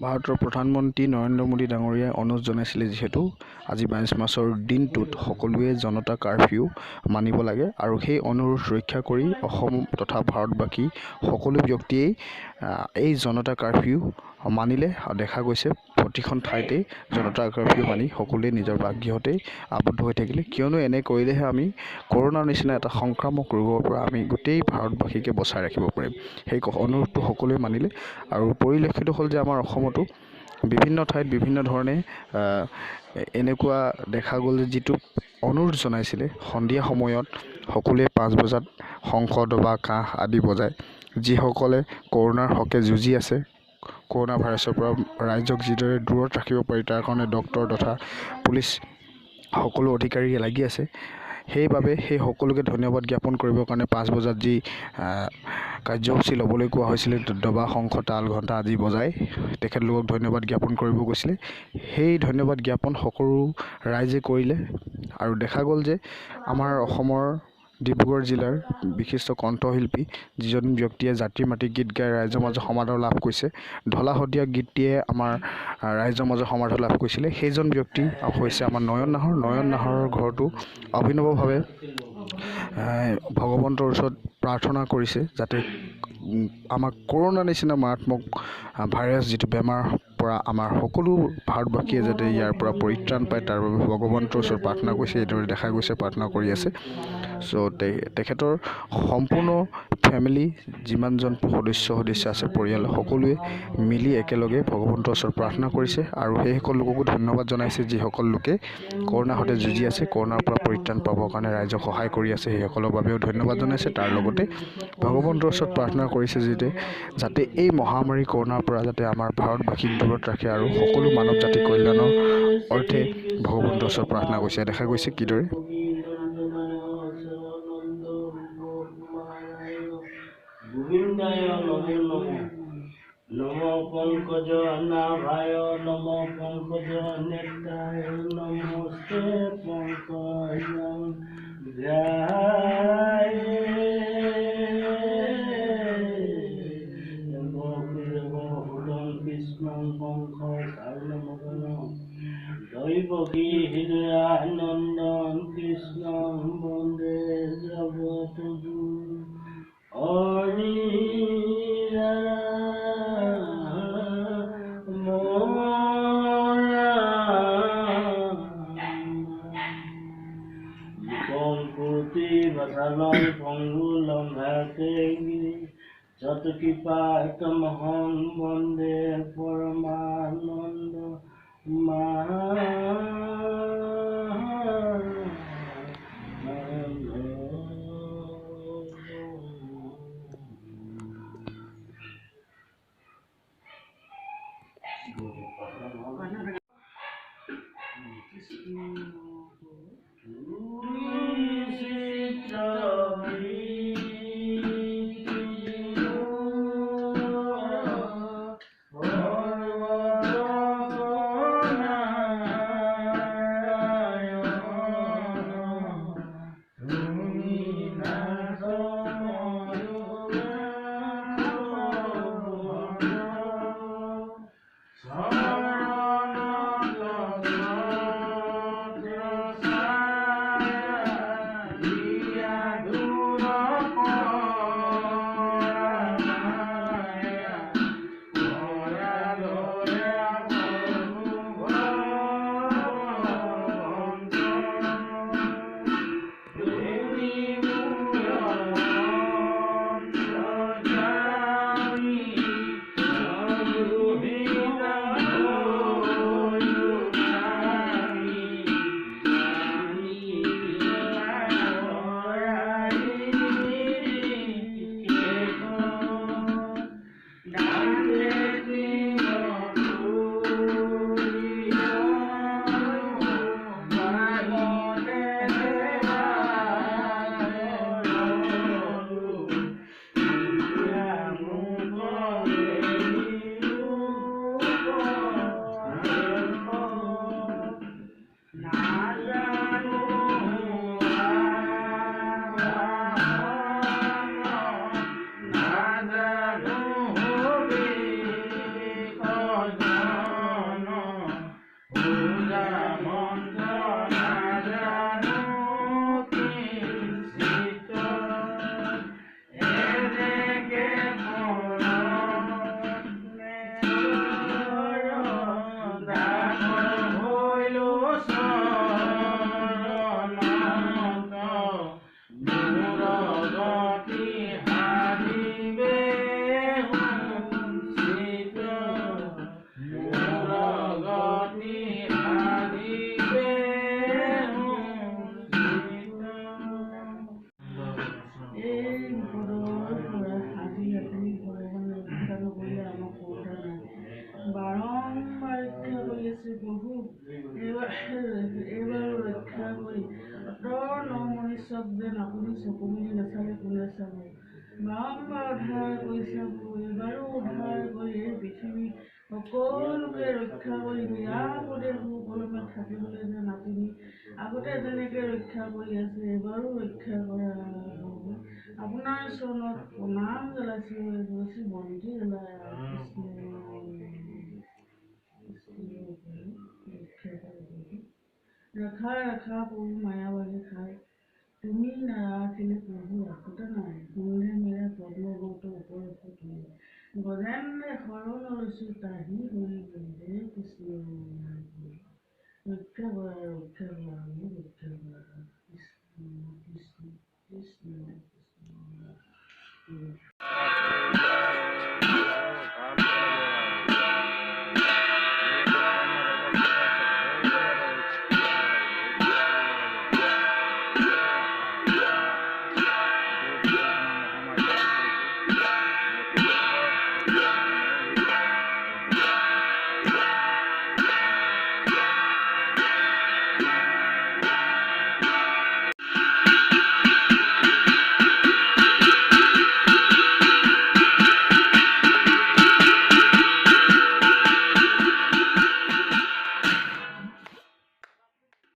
ভাৰতৰ প্ৰধানমন্ত্ৰী নৰেন্দ্ৰ মোদী ডাঙৰীয়াই অনুৰোধ জনাইছিলে যিহেতু আজি 22 মাৰ্চৰ দিনটোত সকলোৱে জনতা কাৰফিউ মানিব লাগে আৰু সেই অনুৰোধ ৰক্ষা কৰি অসম তথা ভাৰতবাসী সকলো ব্যক্তিয়েই এই জনতা কাৰফিউ মানিলে দেখা গৈছে প্ৰতিখন ঠাইতে জনতা কাৰফিউ মানি সকলোৱে নিজৰ বাসগৃহতেই আবদ্ধ হৈ থাকিলে কিয়নো এনে কৰিলেহে আমি কৰোনাৰ নিচিনা এটা সংক্ৰামক ৰোগৰ পৰা আমি গোটেই ভাৰতবাসীকে বচাই ৰাখিব পাৰিম সেই অনুৰোধটো সকলোৱে মানিলে আৰু পৰিলক্ষিত হ'ল যে আমাৰ অসমতো বিভিন্ন ঠাইত বিভিন্ন ধৰণে এনেকুৱা দেখা গ'ল যে যিটো অনুৰোধ জনাইছিলে সন্ধিয়া সময়ত সকলোৱে 5 বজাত শংখ ডবা কাঁহ আদি বজায় যিসকলে কৰোনাৰ হকে যুঁজি আছে কৰোনা ভাইৰাছৰ পৰা ৰাইজক যিদৰে দূৰত ৰাখিব পাৰি তাৰ কাৰণে ডক্তৰ তথা পুলিচ সকলো অধিকাৰী লাগি আছে সেইবাবে সেই সকলোকে ধন্যবাদ জ্ঞাপন কৰিবৰ কাৰণে 5 বজাত যি কাৰ্যসূচী ল'বলৈ কোৱা হৈছিলে ডবা শংখ তাল ঘণ্টা আদি বজাই তেখেতলোকক ধন্যবাদ জ্ঞাপন কৰিব গৈছিলে সেই ধন্যবাদ জ্ঞাপন সকলো ৰাইজে কৰিলে আৰু দেখা গ'ল যে আমাৰ অসমৰ ডিব্ৰুগড় জিলাৰ বিশিষ্ট কণ্ঠশিল্পী যিজন ব্যক্তিয়ে জাতিৰ মাটি গীত গাই ৰাইজৰ মাজত সমাদৰ লাভ কৰিছে ঢলা শদিয়া গীতটিয়ে আমাৰ ৰাইজৰ মাজত সমাদৰ লাভ কৰিছিলে সেইজন ব্যক্তি হৈছে আমাৰ নয়ন নাহৰৰ ঘৰটো অভিনৱভাৱে ভগৱন্তৰ ওচৰত প্ৰাৰ্থনা কৰিছে যাতে আমাক কৰোনা নিচিনা মাৰাত্মক ভাইৰাছ যিটো বেমাৰ পৰা আমাৰ সকলো ভাৰতবাসীয়ে যাতে ইয়াৰ পৰা পৰিত্ৰাণ পায় তাৰ বাবে ভগৱন্তৰ ওচৰত প্ৰাৰ্থনা কৰিছে এইদৰে দেখা গৈছে প্ৰাৰ্থনা কৰি আছে চ' তেখেতৰ সম্পূৰ্ণ ফেমিলি যিমানজন সদস্য আছে পৰিয়ালৰ সকলোৱে মিলি একেলগে ভগৱন্তৰ ওচৰত প্ৰাৰ্থনা কৰিছে আৰু সেইসকল লোককো ধন্যবাদ জনাইছে যিসকল লোকে কৰোনাৰ সৈতে যুঁজি আছে কৰোনাৰ পৰা পৰিত্ৰাণ পাবৰ কাৰণে ৰাইজক সহায় কৰি আছে সেইসকলৰ বাবেও ধন্যবাদ জনাইছে তাৰ লগতে ভগৱন্তৰ ওচৰত প্ৰাৰ্থনা কৰিছে যাতে এই মহামাৰী কৰোনাৰ পৰা যাতে আমাৰ ভাৰতবাসীক দূৰত ৰাখে আৰু সকলো মানৱ জাতি কল্যাণৰ অৰ্থে ভগৱন্তৰ ওচৰত প্ৰাৰ্থনা কৰিছে দেখা গৈছে কিদৰে গোবিন্দায় নমো নমো পঙ্কজ নাভায় নমো পঙ্কজ নেত্রায় নমস্তে পঙ্কজং ধ্যায় কৃষ্ণং পঙ্ক সারণমগনং দৈবকী হৃদয়ানন্দং কৃষ্ণং বন্দে জগৎগুরু চতকৃপাতমহং বন্দে পরমানন্দ চকু মেলি নাচালে কোনে চাব। বাৰম্বাৰ উদ্ধাৰ কৰিছে প্ৰভু, এইবাৰো উদ্ধাৰ কৰি এই পৃথিৱী সকলোকে ৰক্ষা কৰি নিৰাপদে সুকলমে থাকিবলৈ যেন আপুনি আগতে যেনেকৈ ৰক্ষা কৰি আছে এইবাৰো ৰক্ষা কৰা প্ৰভু। আপোনাৰ চৰণত প্ৰণাম জ্বলাইছোঁ, গৈছোঁ বন্তি জ্বলাই কৃষ্ণ ৰক্ষা কৰে প্ৰভু। ৰাখা প্ৰভু মায়াবাৰী খাই তুমি নাৰাখিলে প্ৰভু ৰাখোতে নাই। শুনিলে মেলে পদ্মগৌত ওপৰত তুমি গজেন্দ্ৰ শৰণ লৈছোঁ তাহি হৰি হে কৃষ্ণ ৰক্ষা কৰা ৰক্ষা কৰা কৃষ্ণ কৃষ্ণ কৃষ্ণ কৃষ্ণ।